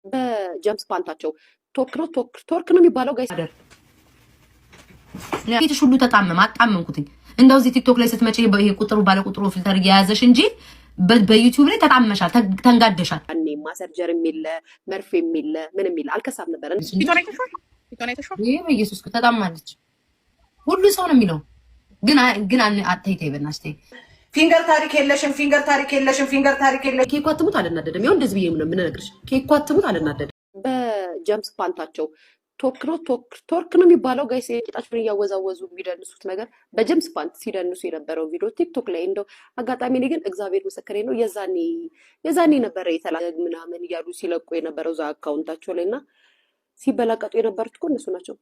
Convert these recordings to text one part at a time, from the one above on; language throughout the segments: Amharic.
በጀምስ ፓንታቸው ቶርክ ነው የሚባለው ጋይስ አይደል? ፊትሽ ሁሉ ተጣመመ። አጣመምኩትኝ እንደው እዚህ ቲክቶክ ላይ ስትመጪ ይሄ ቁጥሩ ባለ ቁጥሩ ፊልተር እየያዘሽ እንጂ በዩቲዩብ ላይ ተጣመሻል፣ ተንጋደሻል። እኔማ ሰርጀሪ የሚለ መርፌ የሚለ ምን የሚለ አልከሳም ነበር። ይሄ በኢየሱስ ተጣማለች። ሁሉ ሰው ነው የሚለው ግን አትይተይ በእናትሽ ፊንገር ታሪክ የለሽም፣ ፊንገር ታሪክ የለሽም፣ ፊንገር ታሪክ የለሽም። ኬኳ ትሙት አልናደድም። ያው እንደዚህ ብዬ ነው የምነግርሽ። ኬኳ ትሙት አልናደድም። በጀምስ ፓንታቸው ቶርክ ነው የሚባለው ጋይስ ጌጣቸውን እያወዛወዙ የሚደንሱት ነገር በጀምስ ፓንት ሲደንሱ የነበረው ቪዲዮ ቲክቶክ ላይ እንደው አጋጣሚ እኔ ግን እግዚአብሔር ምስክሬ ነው የዛኔ ነበረ የተላገ ምናምን እያሉ ሲለቁ የነበረው እዛ አካውንታቸው ላይ እና ሲበላቀጡ የነበሩት እኮ እነሱ ናቸው።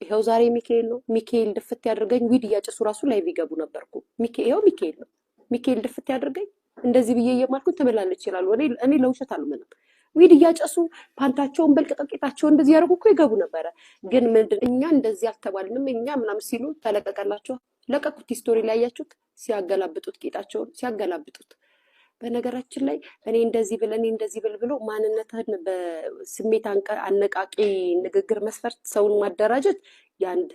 ይኸው ዛሬ ሚካኤል ነው። ሚካኤል ድፍት ያድርገኝ። ዊድ እያጨሱ ራሱ ላይ ቢገቡ ነበርኩ። ይኸው ሚካኤል ነው። ሚካኤል ድፍት ያድርገኝ። እንደዚህ ብዬ እየማልኩኝ ትመላለች ይችላሉ። እኔ ለውሸት አልምንም። ዊድ እያጨሱ ፓንታቸውን በልቅጠቂጣቸውን እንደዚህ ያደርጉ እኮ ይገቡ ነበረ። ግን ምንድን እኛ እንደዚህ አልተባልንም እኛ ምናምን ሲሉ ተለቀቀላቸው። ለቀቁት። ስቶሪ ላይ ያያችሁት ሲያገላብጡት ጌጣቸውን ሲያገላብጡት። በነገራችን ላይ እኔ እንደዚህ ብል ብሎ ማንነትህን በስሜት አነቃቂ ንግግር መስፈርት ሰውን ማደራጀት የአንድ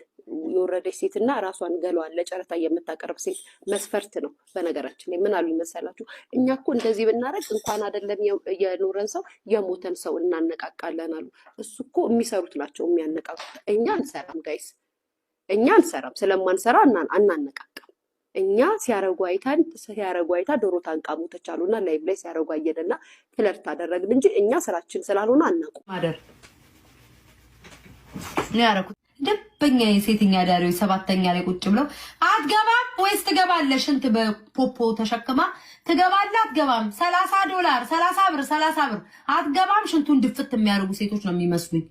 የወረደች ሴት እና ራሷን ገሏን ለጨረታ የምታቀርብ ሴት መስፈርት ነው። በነገራችን ላይ ምን አሉ ይመሰላችሁ? እኛ እኮ እንደዚህ ብናረግ እንኳን አይደለም የኖረን ሰው የሞተን ሰው እናነቃቃለን አሉ። እሱ እኮ የሚሰሩት ናቸው የሚያነቃቁት። እኛ አንሰራም ጋይስ፣ እኛ አንሰራም። ስለማንሰራ አናነቃቃም። እኛ ሲያረጉ አይታ ዶሮ ታንቃሙተች አሉና ላይቭ ላይ ሲያረጉ አየደና ፍለርት አደረግን እንጂ እኛ ስራችን ስላልሆነ አናውቁም። ማደር ነው ያረኩት። ደበኛ የሴተኛ ዳሪዎች ሰባተኛ ላይ ቁጭ ብለው አትገባም ወይስ ትገባለሽ? እንት በፖፖ ተሸክማ ትገባለህ አትገባም? $30 30 ብር አትገባም? ሽንቱን ድፍት የሚያደርጉ ሴቶች ነው የሚመስሉኝ።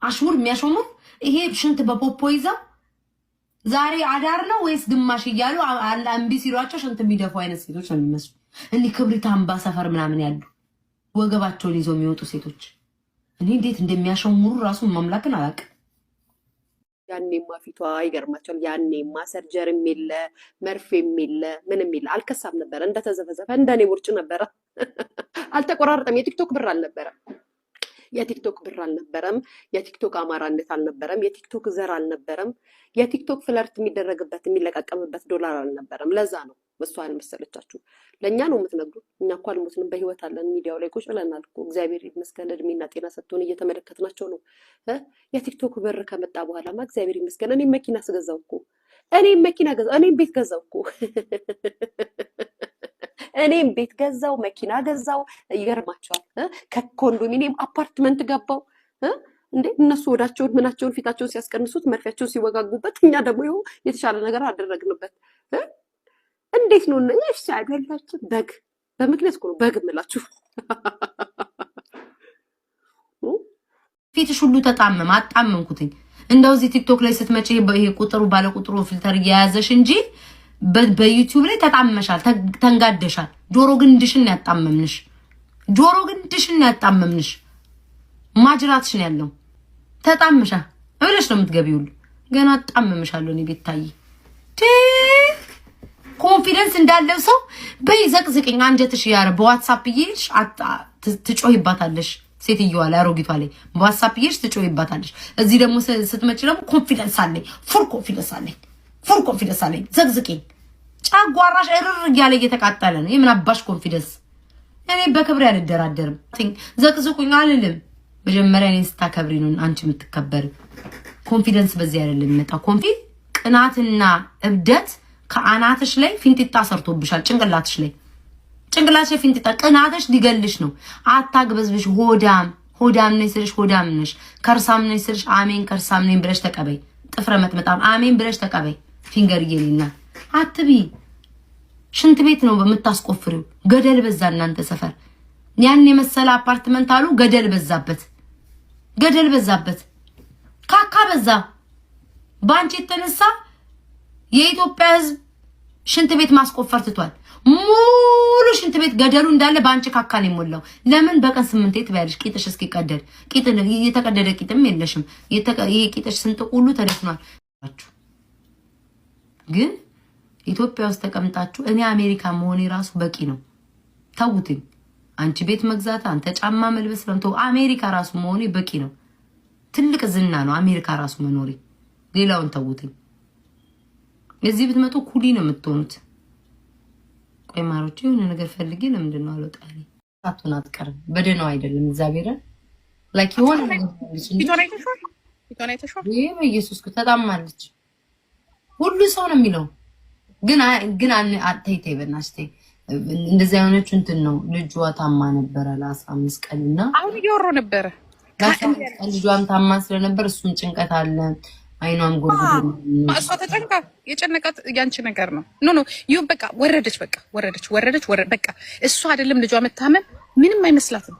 አሽሙር የሚያሾሙት ይሄ ሽንት በፖፖ ይዘው ዛሬ አዳር ነው ወይስ ግማሽ እያሉ እምቢ ሲሏቸው ሽንት የሚደፉ አይነት ሴቶች ነው የሚመስሉ። እኒህ ክብሪት አምባ ሰፈር ምናምን ያሉ ወገባቸውን ይዘው የሚወጡ ሴቶች እኔ እንዴት እንደሚያሸሙሩ ራሱን ማምላክን አላውቅም። ያኔማ ፊቷ ይገርማቸዋል። ያኔማ ሰርጀሪም የለ መርፌም የለ ምንም የለ አልከሳም ነበረ። እንደተዘፈዘፈ እንደኔ ውርጭ ነበረ። አልተቆራረጠም። የቲክቶክ ብር አልነበረም። የቲክቶክ አማራነት አልነበረም። የቲክቶክ ዘር አልነበረም። የቲክቶክ ፍለርት የሚደረግበት የሚለቃቀምበት ዶላር አልነበረም። ለዛ ነው በሷ አልመሰለቻችሁ። ለእኛ ነው የምትነግሩ። እኛ እኮ አልሞትንም፣ በህይወት አለን። ሚዲያው ላይ ቁጭ ብለናል እኮ እግዚአብሔር ይመስገን እድሜና ጤና ሰጥቶን እየተመለከትናቸው ነው። የቲክቶክ ብር ከመጣ በኋላማ እግዚአብሔር ይመስገን እኔም መኪና ስገዛው እኮ እኔም ቤት ገዛው እኮ እኔም ቤት ገዛው፣ መኪና ገዛው። ይገርማቸዋል። ከኮንዶሚኒየም አፓርትመንት ገባው። እንዴ እነሱ ወዳቸውን ምናቸውን ፊታቸውን ሲያስቀንሱት መርፊያቸውን ሲወጋጉበት፣ እኛ ደግሞ ይኸው የተሻለ ነገር አደረግንበት። እንዴት ነው እሺ አይደላችሁ? በግ በምክንያት እኮ ነው በግ የምላችሁ። ፊትሽ ሁሉ ተጣመመ። አጣመምኩትኝ እንደው እዚህ ቲክቶክ ላይ ስትመጪ ይሄ ቁጥሩ ባለ ቁጥሩ ፊልተር እየያዘሽ እንጂ በዩቲዩብ ላይ ተጣመሻል፣ ተንጋደሻል። ጆሮ ግንድሽን ያጣመምንሽ፣ ማጅራትሽን ያለው ተጣመሻ እብለሽ ነው የምትገቢው። ገና አጣመምሻለሁ እኔ ቤታይ ኮንፊደንስ እንዳለው ሰው በይዘቅዝቅኝ አንጀትሽ ያረ በዋትስአፕ ይይሽ ትጮይባታለሽ። ሴትየዋ ላይ አሮጊቷ ላይ በዋትስአፕ ይይሽ ትጮይባታለሽ። እዚህ ደግሞ ስትመጪ ደግሞ ኮንፊደንስ አለኝ፣ ፉል ኮንፊደንስ አለኝ። ዘቅዝቅኝ። ጨጓራሽ እርር እያለ እየተቃጠለ ነው። የምን አባሽ ኮንፊደንስ? እኔ በክብሬ አልደራደርም። ዘቅዝቁኝ አልልም። መጀመሪያ እኔን ስታከብሪ ነው አንቺ የምትከበር። ኮንፊደንስ በዚህ አይደለም የሚመጣው። ቅናትና እብደት ከአናትሽ ላይ ፊንጢጣ ሰርቶብሻል። ጭንቅላትሽ ላይ ፊንጢጣ። ቅናትሽ ሊገልሽ ነው። አታግበዝብሽ። ሆዳም ነኝ ስልሽ ሆዳም ነሽ። ከርሳም ነኝ ስልሽ አሜን ከርሳም ነኝ ብለሽ ተቀበይ። ጥፍረ መጥመጣም አሜን ብለሽ ተቀበይ። ፊንገር ይየልና አትቢ። ሽንት ቤት ነው በምታስቆፍሪው። ገደል በዛ እናንተ ሰፈር። ያን የመሰለ አፓርትመንት አሉ። ገደል በዛበት። ካካ በዛ። ባንቺ የተነሳ የኢትዮጵያ ሕዝብ ሽንት ቤት ማስቆፈር ትቷል። ሙሉ ሽንት ቤት ገደሉ እንዳለ ባንቺ ካካ ነው የሞላው። ለምን በቀን 8 ትበያለሽ? ቂጥሽ እስኪቀደድ። የተቀደደ ቂጥም የለሽም። ይሄ ቂጥሽ ስንጥቅ ሁሉ ተደፍኗል። ግን ኢትዮጵያ ውስጥ ተቀምጣችሁ እኔ አሜሪካ መሆኔ ራሱ በቂ ነው። ተውትኝ። አንቺ ቤት መግዛት፣ አንተ ጫማ መልበስ ለምቶ አሜሪካ ራሱ መሆኔ በቂ ነው። ትልቅ ዝና ነው አሜሪካ ራሱ መኖሪ። ሌላውን ተውትኝ። እዚህ ብትመጡ ኩሊ ነው የምትሆኑት። ቆይ ማሮቼ የሆነ ነገር ፈልጌ ለምንድን ነው አልወጣኝ? ሳቱን አትቀርም በደህናው አይደለም እግዚአብሔር ላይክ የሆነ ይሄ በኢየሱስ ተጣማለች። ሁሉ ሰው ነው የሚለው ግን አትይተይ በእናትሽ ተይ። እንደዛ የሆነች እንትን ነው ልጇ ታማ ነበረ ለ15 ቀንና አሁን እየወሮ ነበረ ልጇም ታማ ስለነበር እሱን ጭንቀት አለ። አይኗም ጎርጎር እሷ ተጨንቃ የጨነቃት ያንቺ ነገር ነው። ኖ ይሁን በቃ ወረደች በቃ እሷ አይደለም ልጇ መታመን ምንም አይመስላትም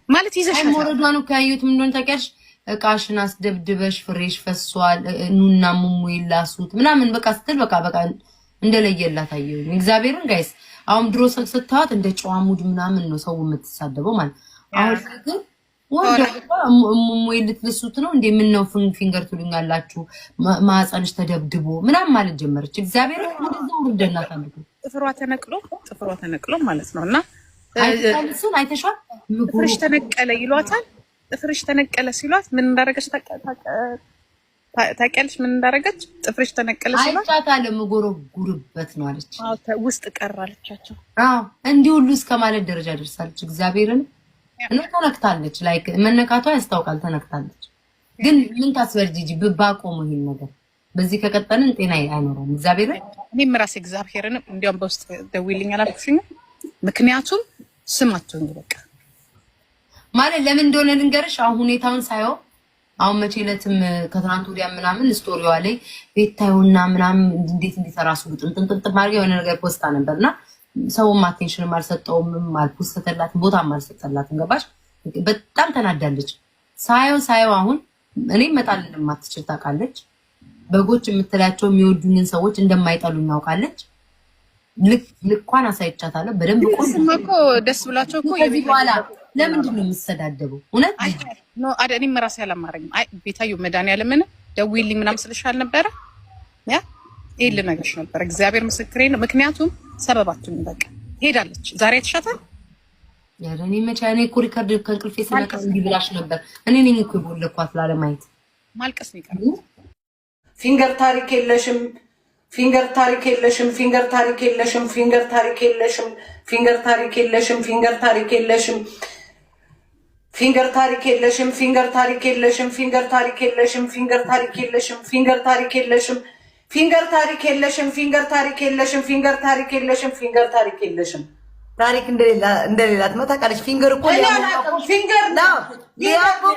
ማለት ይዘሻል። ሞረዷን ካዩት ምን እንደሆነ ታውቂያለሽ? እቃሽን አስደብድበሽ ፍሬሽ ፈሷል ኑና ሙሙ ይላሱት ምናምን በቃ ስትል በቃ እንደለየላት አየሁኝ። እግዚአብሔርን ጋይስ አሁን ድሮ ስታዋት እንደ ጨዋ ሙድ ምናምን ነው ሰው የምትሳደበው ማለት አሁን ግን ወንጀል ሙሙ ልትልሱት ነው እንዴ? ምን ነው ፊንገር ትሉኛላችሁ? ማህፀንሽ ተደብድቦ ምናምን ማለት ጀመረች። እግዚአብሔር ወደዛው ወርደናት አልኩ። ጥፍሯ ተነቅሎ ማለት ነውና አይተሻል አይተሻል። ጥፍርሽ ተነቀለ ይሏታል። ጥፍርሽ ተነቀለ ሲሏት ምን እንዳረገች ታውቂያለሽ? ምን እንዳረገች ጥፍርሽ ተነቀለ ሲሏት አይቻታለ መጎረጉርበት ነው አለች። ውስጥ ቀራለቻቸው። እንዲህ ሁሉ እስከማለት ደረጃ ደርሳለች። እግዚአብሔርን እና ተነክታለች። ላይክ መነካቷ ያስታውቃል። ተነክታለች። ግን ምን ታስበርጂጂ ባቆሙ ይሄን ነገር በዚህ ከቀጠልን ጤና አይኖርም። እግዚአብሔርን እኔም ራሴ እግዚአብሔርን እንዲያውም በውስጥ ደውይልኝ አላልኩሽኝ? ምክንያቱም ስማቸውን በቃ ማለት ለምን እንደሆነ ልንገርሽ። አሁን ሁኔታውን ሳይው አሁን መቼ ዕለትም ከትናንት ወዲያ ምናምን ስቶሪዋ ላይ ቤታዩና ምናምን እንዴት ራሱ ጥንጥንጥንጥ ማርገ የሆነ ነገር ፖስታ ነበርና ሰውም አቴንሽንም አልሰጠውም አልፖስተላትም ቦታም አልሰጠላትም። ገባሽ? በጣም ተናዳለች። ሳየው አሁን እኔ መጣልን ማትችል ታውቃለች። በጎች የምትላቸው የሚወዱንን ሰዎች እንደማይጠሉ እናውቃለች። ልኳን አሳይቻታለሁ በደንብ እኮ ደስ ብላቸው እኮ ከዚህ በኋላ ለምንድን ነው የምትሰዳደበው? እውነት ኖ እኔም ራሴ አላማረኝም። አይ ቤታዩ መድኃኒዓለምን ደውይልኝ ምናምን ስልሻል ነበረ ያ ይሄ ልነግርሽ ነበር። እግዚአብሔር ምስክሬ ነው። ምክንያቱም ሰበባቱን በቃ ሄዳለች። ዛሬ ተሻታል ያለኔ መቻኔ እኮ ሪከርድ ከእንቅልፌ ስነቃ እንዲህ ብላሽ ነበር። እኔ ነኝ እኮ የቦለኳት ላለማየት ማልቀስ ነው የቀረው። ፊንገር ታሪክ የለሽም ፊንገር ታሪክ የለሽም ፊንገር ታሪክ የለሽም ፊንገር ታሪክ የለሽም ፊንገር ታሪክ የለሽም ፊንገር ታሪክ የለሽም ፊንገር ታሪክ የለሽም ፊንገር ታሪክ የለሽም ፊንገር ታሪክ የለሽም ፊንገር ታሪክ የለሽም ፊንገር ታሪክ የለሽም ፊንገር ታሪክ የለሽም ፊንገር ታሪክ የለሽም ፊንገር ታሪክ የለሽም ፊንገር ታሪክ የለሽም ታሪክ እንደሌላት መታቀለሽ። ፊንገር እኮ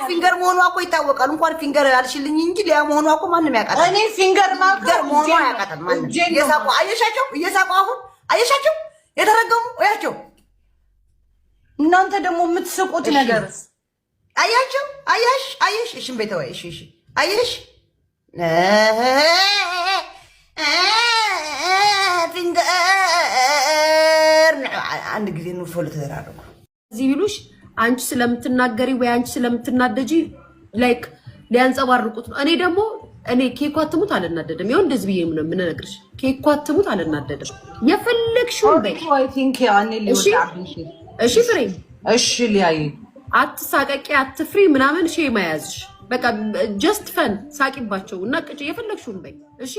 ፊንገር መሆኗ እኮ ይታወቃል። እንኳን ፊንገር አልሽልኝ እንጂ ሊያ መሆኗ እኮ ማንም ያውቃል። እኔ ፊንገር መሆኗ ያውቃታል ማንም። እየሳቁ እየሳቁ አሁን አየሻቸው የተረገሙ ያቸው። እናንተ ደግሞ የምትስቁት ነገር አያቸው አየሽ እሺ ቤተወይ እሺ አየሽ ፊንገር አንድ ጊዜ ነው ፎሎ ተደራረጉ እዚህ ቢሉሽ አንቺ ስለምትናገሪ ወይ አንቺ ስለምትናደጂ ላይክ ሊያንጸባርቁት ነው። እኔ ደግሞ ኬኳ ትሙት አልናደድም። ይሁን እንደዚህ ብዬ ነው የምነግርሽ። ኬኳ ትሙት አልናደድም። የፈለግሽውን በይ። እሺ ፍሬ እሺ ሊያይ አትሳቀቂ አትፍሪ ምናምን ሼ ማያዝሽ በቃ ጀስት ፈን ሳቂባቸው እና ቅጭ የፈለግሽውን በይ። እሺ